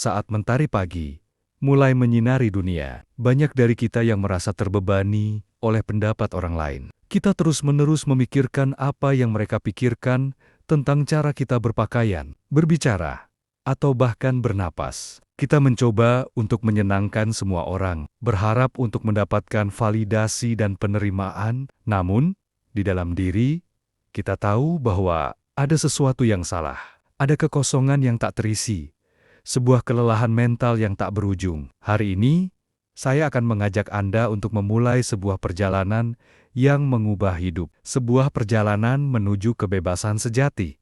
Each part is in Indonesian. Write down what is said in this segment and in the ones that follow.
saat mentari pagi mulai menyinari dunia, banyak dari kita yang merasa terbebani oleh pendapat orang lain. Kita terus-menerus memikirkan apa yang mereka pikirkan tentang cara kita berpakaian, berbicara, atau bahkan bernapas. Kita mencoba untuk menyenangkan semua orang, berharap untuk mendapatkan validasi dan penerimaan, namun di dalam diri kita tahu bahwa ada sesuatu yang salah, ada kekosongan yang tak terisi, sebuah kelelahan mental yang tak berujung. Hari ini, saya akan mengajak Anda untuk memulai sebuah perjalanan yang mengubah hidup, sebuah perjalanan menuju kebebasan sejati,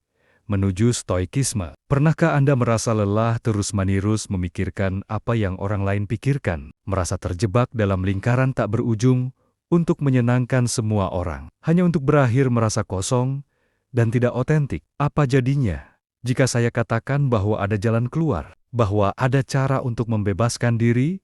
menuju stoikisme. Pernahkah Anda merasa lelah terus-menerus memikirkan apa yang orang lain pikirkan, merasa terjebak dalam lingkaran tak berujung untuk menyenangkan semua orang, hanya untuk berakhir merasa kosong dan tidak otentik? Apa jadinya jika saya katakan bahwa ada jalan keluar, bahwa ada cara untuk membebaskan diri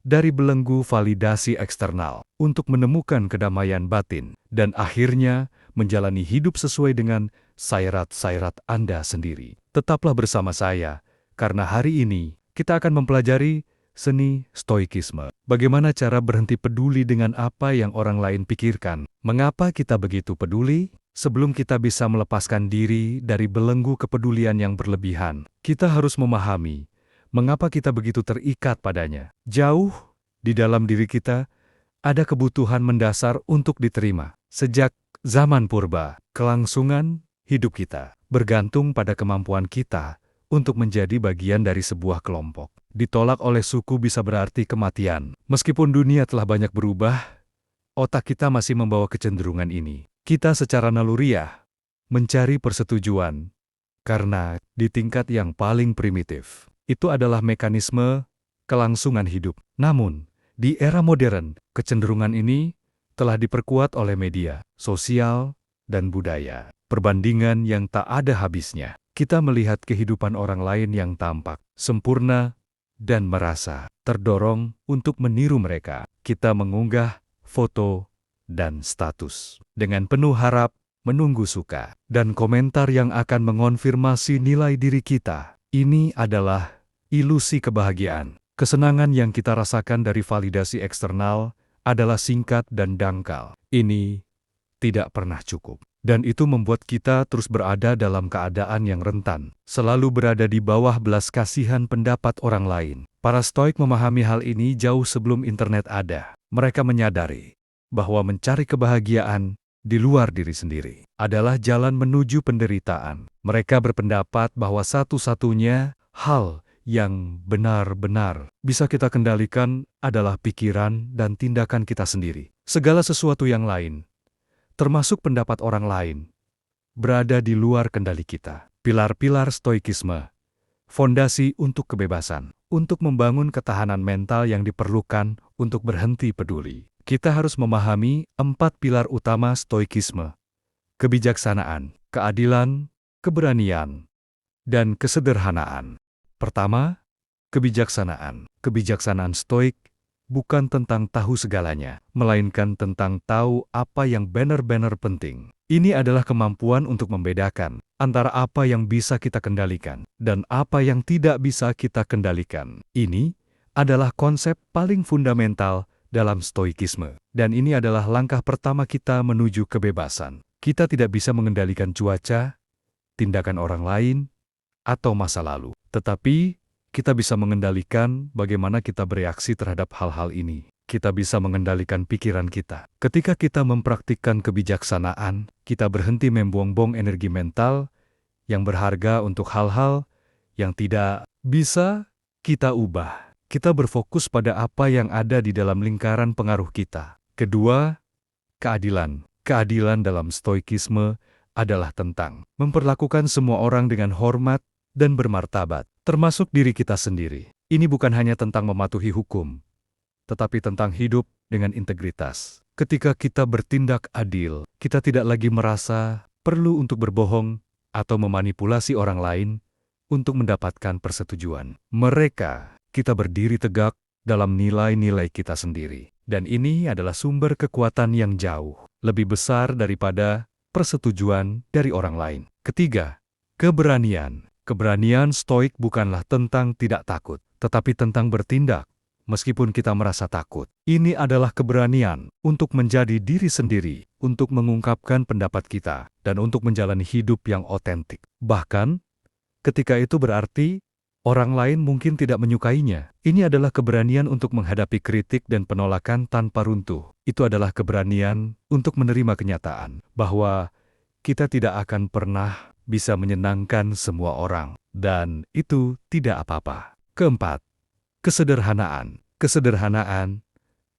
dari belenggu validasi eksternal, untuk menemukan kedamaian batin, dan akhirnya menjalani hidup sesuai dengan syarat-syarat Anda sendiri? Tetaplah bersama saya, karena hari ini kita akan mempelajari seni stoikisme. Bagaimana cara berhenti peduli dengan apa yang orang lain pikirkan? Mengapa kita begitu peduli? Sebelum kita bisa melepaskan diri dari belenggu kepedulian yang berlebihan, kita harus memahami mengapa kita begitu terikat padanya. Jauh di dalam diri kita, ada kebutuhan mendasar untuk diterima. Sejak zaman purba, kelangsungan hidup kita bergantung pada kemampuan kita untuk menjadi bagian dari sebuah kelompok. Ditolak oleh suku bisa berarti kematian. Meskipun dunia telah banyak berubah, otak kita masih membawa kecenderungan ini. Kita secara naluriah mencari persetujuan, karena di tingkat yang paling primitif, itu adalah mekanisme kelangsungan hidup. Namun, di era modern, kecenderungan ini telah diperkuat oleh media, sosial, dan budaya. Perbandingan yang tak ada habisnya. Kita melihat kehidupan orang lain yang tampak sempurna dan merasa terdorong untuk meniru mereka. Kita mengunggah foto dan status dengan penuh harap menunggu suka dan komentar yang akan mengonfirmasi nilai diri kita. Ini adalah ilusi kebahagiaan. Kesenangan yang kita rasakan dari validasi eksternal adalah singkat dan dangkal. Ini tidak pernah cukup. Dan itu membuat kita terus berada dalam keadaan yang rentan, selalu berada di bawah belas kasihan pendapat orang lain. Para Stoik memahami hal ini jauh sebelum internet ada. Mereka menyadari bahwa mencari kebahagiaan di luar diri sendiri adalah jalan menuju penderitaan. Mereka berpendapat bahwa satu-satunya hal yang benar-benar bisa kita kendalikan adalah pikiran dan tindakan kita sendiri. Segala sesuatu yang lain, termasuk pendapat orang lain, berada di luar kendali kita. Pilar-pilar stoikisme, fondasi untuk kebebasan, untuk membangun ketahanan mental yang diperlukan untuk berhenti peduli. Kita harus memahami 4 pilar utama stoikisme: kebijaksanaan, keadilan, keberanian, dan kesederhanaan. Pertama, kebijaksanaan. Kebijaksanaan stoik bukan tentang tahu segalanya, melainkan tentang tahu apa yang benar-benar penting. Ini adalah kemampuan untuk membedakan antara apa yang bisa kita kendalikan dan apa yang tidak bisa kita kendalikan. Ini adalah konsep paling fundamental dalam stoikisme, dan ini adalah langkah pertama kita menuju kebebasan. Kita tidak bisa mengendalikan cuaca, tindakan orang lain, atau masa lalu, tetapi kita bisa mengendalikan bagaimana kita bereaksi terhadap hal-hal ini. Kita bisa mengendalikan pikiran kita. Ketika kita mempraktikkan kebijaksanaan, kita berhenti membuang-buang energi mental yang berharga untuk hal-hal yang tidak bisa kita ubah. Kita berfokus pada apa yang ada di dalam lingkaran pengaruh kita. Kedua, keadilan. Keadilan dalam stoikisme adalah tentang memperlakukan semua orang dengan hormat dan bermartabat, termasuk diri kita sendiri. Ini bukan hanya tentang mematuhi hukum, tetapi tentang hidup dengan integritas. Ketika kita bertindak adil, kita tidak lagi merasa perlu untuk berbohong atau memanipulasi orang lain untuk mendapatkan persetujuan mereka. Kita berdiri tegak dalam nilai-nilai kita sendiri. Dan ini adalah sumber kekuatan yang jauh lebih besar daripada persetujuan dari orang lain. Ketiga, keberanian. Keberanian stoik bukanlah tentang tidak takut, tetapi tentang bertindak, meskipun kita merasa takut. Ini adalah keberanian untuk menjadi diri sendiri, untuk mengungkapkan pendapat kita, dan untuk menjalani hidup yang otentik. Bahkan, ketika itu berarti orang lain mungkin tidak menyukainya. Ini adalah keberanian untuk menghadapi kritik dan penolakan tanpa runtuh. Itu adalah keberanian untuk menerima kenyataan bahwa kita tidak akan pernah bisa menyenangkan semua orang. Dan itu tidak apa-apa. Keempat, kesederhanaan. Kesederhanaan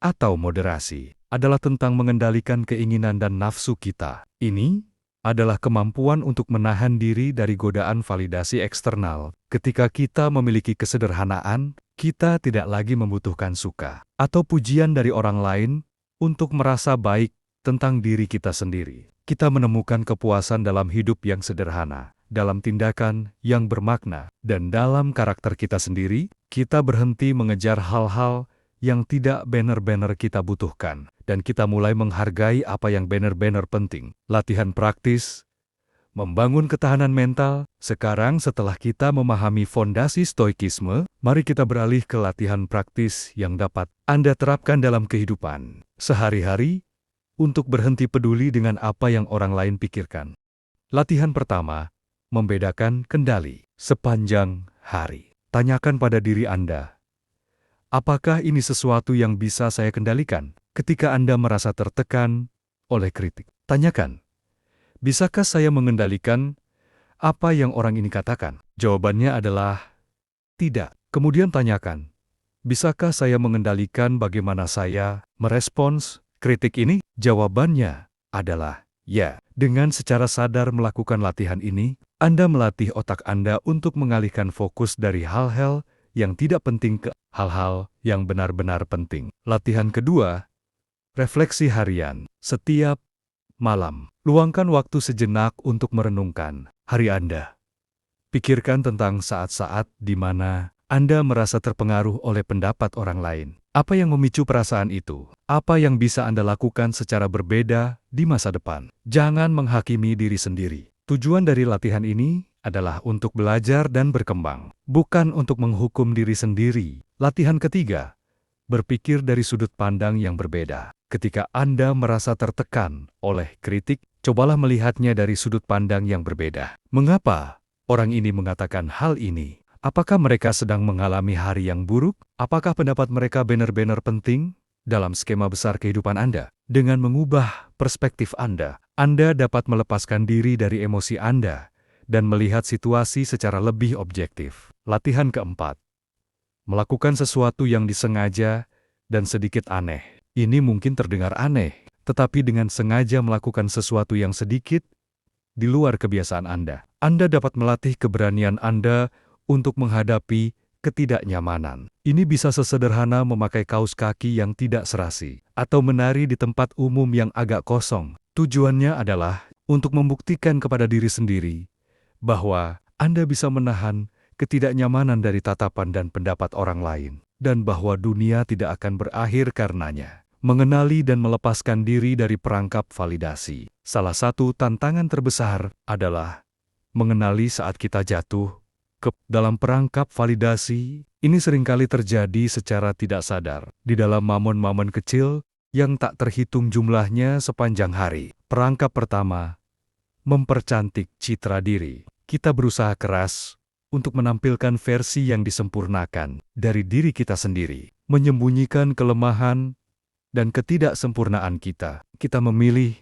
atau moderasi adalah tentang mengendalikan keinginan dan nafsu kita. Ini adalah kemampuan untuk menahan diri dari godaan validasi eksternal. Ketika kita memiliki kesederhanaan, kita tidak lagi membutuhkan suka atau pujian dari orang lain untuk merasa baik tentang diri kita sendiri. Kita menemukan kepuasan dalam hidup yang sederhana, dalam tindakan yang bermakna, dan dalam karakter kita sendiri. Kita berhenti mengejar hal-hal yang tidak benar-benar kita butuhkan, dan kita mulai menghargai apa yang benar-benar penting. Latihan praktis, membangun ketahanan mental. Sekarang setelah kita memahami fondasi stoikisme, mari kita beralih ke latihan praktis yang dapat Anda terapkan dalam kehidupan sehari-hari untuk berhenti peduli dengan apa yang orang lain pikirkan. Latihan pertama, membedakan kendali. Sepanjang hari, tanyakan pada diri Anda, apakah ini sesuatu yang bisa saya kendalikan? Ketika Anda merasa tertekan oleh kritik, tanyakan, bisakah saya mengendalikan apa yang orang ini katakan? Jawabannya adalah tidak. Kemudian tanyakan, bisakah saya mengendalikan bagaimana saya merespons kritik ini? Jawabannya adalah ya. Dengan secara sadar melakukan latihan ini, Anda melatih otak Anda untuk mengalihkan fokus dari hal-hal yang tidak penting ke hal-hal yang benar-benar penting. Latihan kedua, refleksi harian. Setiap malam, luangkan waktu sejenak untuk merenungkan hari Anda. Pikirkan tentang saat-saat di mana Anda merasa terpengaruh oleh pendapat orang lain. Apa yang memicu perasaan itu? Apa yang bisa Anda lakukan secara berbeda di masa depan? Jangan menghakimi diri sendiri. Tujuan dari latihan ini adalah untuk belajar dan berkembang, bukan untuk menghukum diri sendiri. Latihan ketiga, berpikir dari sudut pandang yang berbeda. Ketika Anda merasa tertekan oleh kritik, cobalah melihatnya dari sudut pandang yang berbeda. Mengapa orang ini mengatakan hal ini? Apakah mereka sedang mengalami hari yang buruk? Apakah pendapat mereka benar-benar penting dalam skema besar kehidupan Anda? Dengan mengubah perspektif Anda dapat melepaskan diri dari emosi Anda dan melihat situasi secara lebih objektif. Latihan keempat, melakukan sesuatu yang disengaja dan sedikit aneh. Ini mungkin terdengar aneh, tetapi dengan sengaja melakukan sesuatu yang sedikit di luar kebiasaan Anda dapat melatih keberanian Anda untuk menghadapi ketidaknyamanan. Ini bisa sesederhana memakai kaos kaki yang tidak serasi, atau menari di tempat umum yang agak kosong. Tujuannya adalah untuk membuktikan kepada diri sendiri bahwa Anda bisa menahan ketidaknyamanan dari tatapan dan pendapat orang lain, dan bahwa dunia tidak akan berakhir karenanya. Mengenali dan melepaskan diri dari perangkap validasi. Salah satu tantangan terbesar adalah mengenali saat kita jatuh ke dalam perangkap validasi. Ini seringkali terjadi secara tidak sadar, di dalam momen-momen kecil yang tak terhitung jumlahnya sepanjang hari. Perangkap pertama, mempercantik citra diri. Kita berusaha keras untuk menampilkan versi yang disempurnakan dari diri kita sendiri, menyembunyikan kelemahan dan ketidaksempurnaan kita. Kita memilih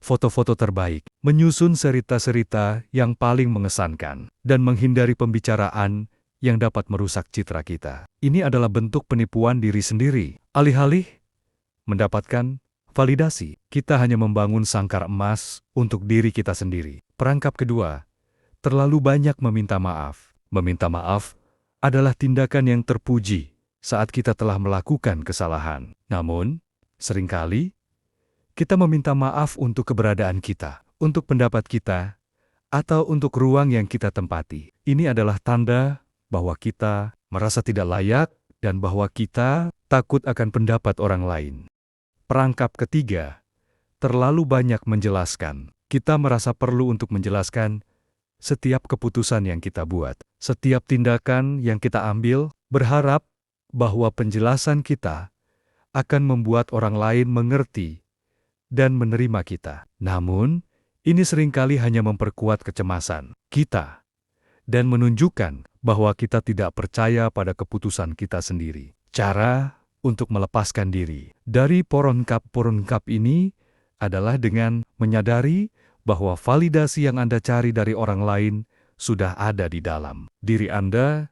foto-foto terbaik, menyusun cerita-cerita yang paling mengesankan, dan menghindari pembicaraan yang dapat merusak citra kita. Ini adalah bentuk penipuan diri sendiri. Alih-alih mendapatkan validasi, kita hanya membangun sangkar emas untuk diri kita sendiri. Perangkap kedua, terlalu banyak meminta maaf. Meminta maaf adalah tindakan yang terpuji saat kita telah melakukan kesalahan. Namun, seringkali kita meminta maaf untuk keberadaan kita, untuk pendapat kita, atau untuk ruang yang kita tempati. Ini adalah tanda bahwa kita merasa tidak layak dan bahwa kita takut akan pendapat orang lain. Perangkap ketiga, terlalu banyak menjelaskan. Kita merasa perlu untuk menjelaskan setiap keputusan yang kita buat, setiap tindakan yang kita ambil, berharap bahwa penjelasan kita akan membuat orang lain mengerti dan menerima kita. Namun, ini seringkali hanya memperkuat kecemasan kita dan menunjukkan bahwa kita tidak percaya pada keputusan kita sendiri. Cara untuk melepaskan diri dari peronkap ini adalah dengan menyadari bahwa validasi yang Anda cari dari orang lain sudah ada di dalam diri Anda.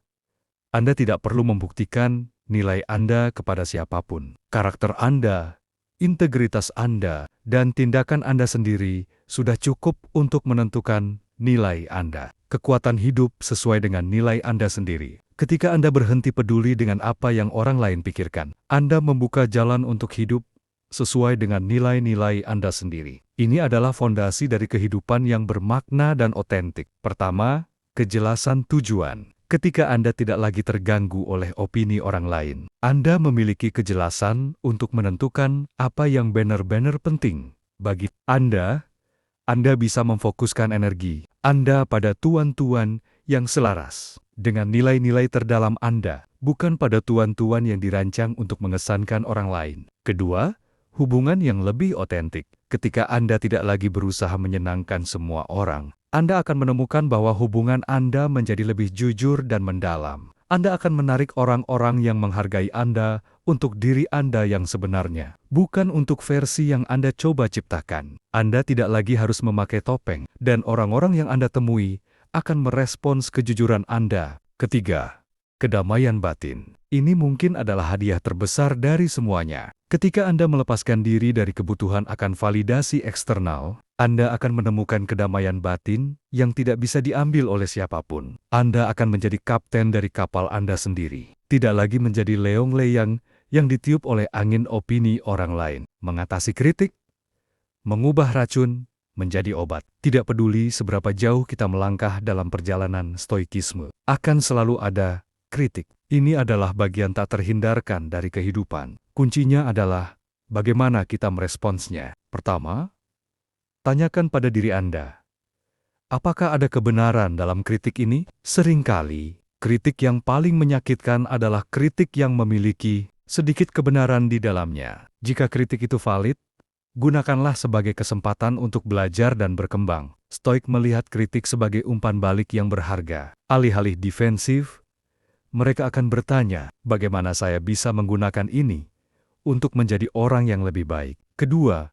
Anda tidak perlu membuktikan nilai Anda kepada siapapun. Karakter Anda, integritas Anda, dan tindakan Anda sendiri sudah cukup untuk menentukan nilai Anda. Kekuatan hidup sesuai dengan nilai Anda sendiri. Ketika Anda berhenti peduli dengan apa yang orang lain pikirkan, Anda membuka jalan untuk hidup sesuai dengan nilai-nilai Anda sendiri. Ini adalah fondasi dari kehidupan yang bermakna dan otentik. Pertama, kejelasan tujuan. Ketika Anda tidak lagi terganggu oleh opini orang lain, Anda memiliki kejelasan untuk menentukan apa yang benar-benar penting bagi Anda. Anda bisa memfokuskan energi Anda pada tuan-tuan yang selaras dengan nilai-nilai terdalam Anda, bukan pada tuan-tuan yang dirancang untuk mengesankan orang lain. Kedua, hubungan yang lebih otentik. Ketika Anda tidak lagi berusaha menyenangkan semua orang, Anda akan menemukan bahwa hubungan Anda menjadi lebih jujur dan mendalam. Anda akan menarik orang-orang yang menghargai Anda untuk diri Anda yang sebenarnya, bukan untuk versi yang Anda coba ciptakan. Anda tidak lagi harus memakai topeng, dan orang-orang yang Anda temui akan merespons kejujuran Anda. Ketiga, kedamaian batin. Ini mungkin adalah hadiah terbesar dari semuanya. Ketika Anda melepaskan diri dari kebutuhan akan validasi eksternal, Anda akan menemukan kedamaian batin yang tidak bisa diambil oleh siapapun. Anda akan menjadi kapten dari kapal Anda sendiri. Tidak lagi menjadi leong-leyang yang ditiup oleh angin opini orang lain. Mengatasi kritik, mengubah racun menjadi obat. Tidak peduli seberapa jauh kita melangkah dalam perjalanan stoikisme, akan selalu ada kritik. Ini adalah bagian tak terhindarkan dari kehidupan. Kuncinya adalah bagaimana kita meresponsnya. Pertama, tanyakan pada diri Anda, apakah ada kebenaran dalam kritik ini? Seringkali, kritik yang paling menyakitkan adalah kritik yang memiliki sedikit kebenaran di dalamnya. Jika kritik itu valid, gunakanlah sebagai kesempatan untuk belajar dan berkembang. Stoik melihat kritik sebagai umpan balik yang berharga. Alih-alih defensif, mereka akan bertanya, bagaimana saya bisa menggunakan ini untuk menjadi orang yang lebih baik. Kedua,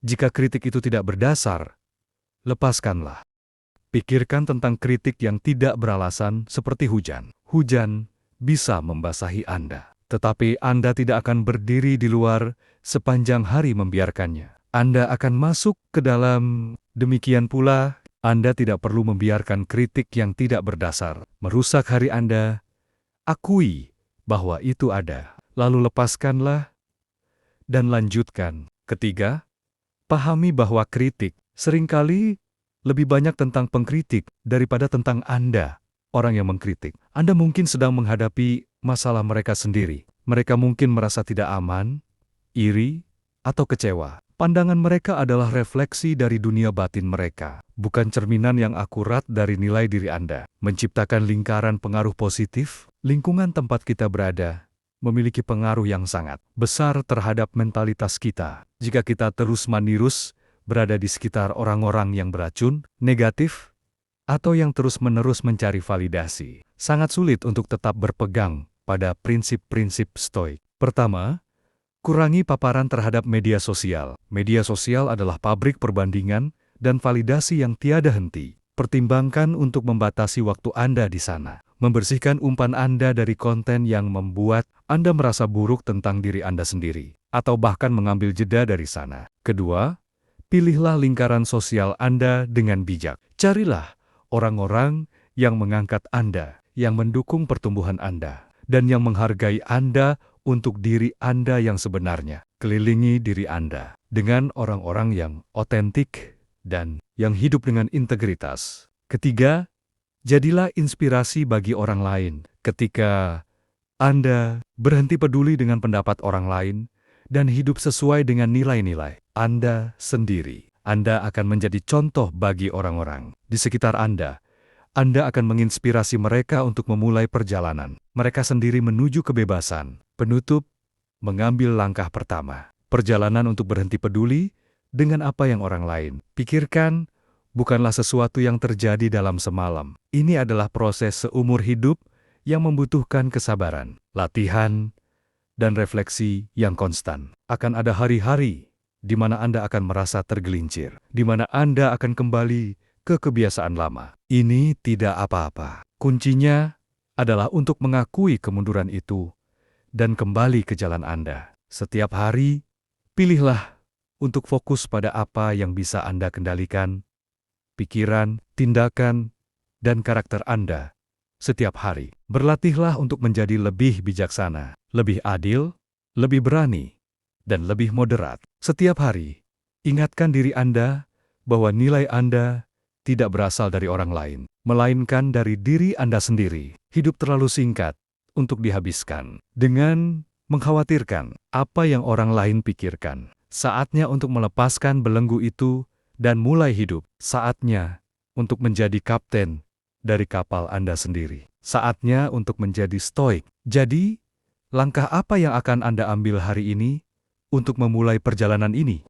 jika kritik itu tidak berdasar, lepaskanlah. Pikirkan tentang kritik yang tidak beralasan seperti hujan. Hujan bisa membasahi Anda, tetapi Anda tidak akan berdiri di luar sepanjang hari membiarkannya. Anda akan masuk ke dalam. Demikian pula, Anda tidak perlu membiarkan kritik yang tidak berdasar merusak hari Anda. Akui bahwa itu ada, lalu lepaskanlah dan lanjutkan. Ketiga, pahami bahwa kritik seringkali lebih banyak tentang pengkritik daripada tentang Anda, orang yang mengkritik. Anda mungkin sedang menghadapi masalah mereka sendiri. Mereka mungkin merasa tidak aman, iri, atau kecewa. Pandangan mereka adalah refleksi dari dunia batin mereka, bukan cerminan yang akurat dari nilai diri Anda. Menciptakan lingkaran pengaruh positif, lingkungan tempat kita berada memiliki pengaruh yang sangat besar terhadap mentalitas kita. Jika kita terus-menerus berada di sekitar orang-orang yang beracun, negatif, atau yang terus-menerus mencari validasi, sangat sulit untuk tetap berpegang pada prinsip-prinsip stoik. Pertama, kurangi paparan terhadap media sosial. Media sosial adalah pabrik perbandingan dan validasi yang tiada henti. Pertimbangkan untuk membatasi waktu Anda di sana. Membersihkan umpan Anda dari konten yang membuat Anda merasa buruk tentang diri Anda sendiri, atau bahkan mengambil jeda dari sana. Kedua, pilihlah lingkaran sosial Anda dengan bijak. Carilah orang-orang yang mengangkat Anda, yang mendukung pertumbuhan Anda, dan yang menghargai Anda untuk diri Anda yang sebenarnya. Kelilingi diri Anda dengan orang-orang yang otentik dan yang hidup dengan integritas. Ketiga, jadilah inspirasi bagi orang lain. Ketika Anda berhenti peduli dengan pendapat orang lain dan hidup sesuai dengan nilai-nilai Anda sendiri, Anda akan menjadi contoh bagi orang-orang di sekitar Anda. Anda akan menginspirasi mereka untuk memulai perjalanan mereka sendiri menuju kebebasan. Penutup, mengambil langkah pertama. Perjalanan untuk berhenti peduli dengan apa yang orang lain pikirkan bukanlah sesuatu yang terjadi dalam semalam. Ini adalah proses seumur hidup yang membutuhkan kesabaran, latihan, dan refleksi yang konstan. Akan ada hari-hari di mana Anda akan merasa tergelincir, di mana Anda akan kembali ke kebiasaan lama. Ini tidak apa-apa. Kuncinya adalah untuk mengakui kemunduran itu dan kembali ke jalan Anda. Setiap hari, pilihlah untuk fokus pada apa yang bisa Anda kendalikan, pikiran, tindakan, dan karakter Anda. Setiap hari, berlatihlah untuk menjadi lebih bijaksana, lebih adil, lebih berani, dan lebih moderat. Setiap hari, ingatkan diri Anda bahwa nilai Anda tidak berasal dari orang lain, melainkan dari diri Anda sendiri. Hidup terlalu singkat untuk dihabiskan dengan mengkhawatirkan apa yang orang lain pikirkan. Saatnya untuk melepaskan belenggu itu dan mulai hidup. Saatnya untuk menjadi kapten dari kapal Anda sendiri. Saatnya untuk menjadi stoik. Jadi, langkah apa yang akan Anda ambil hari ini untuk memulai perjalanan ini?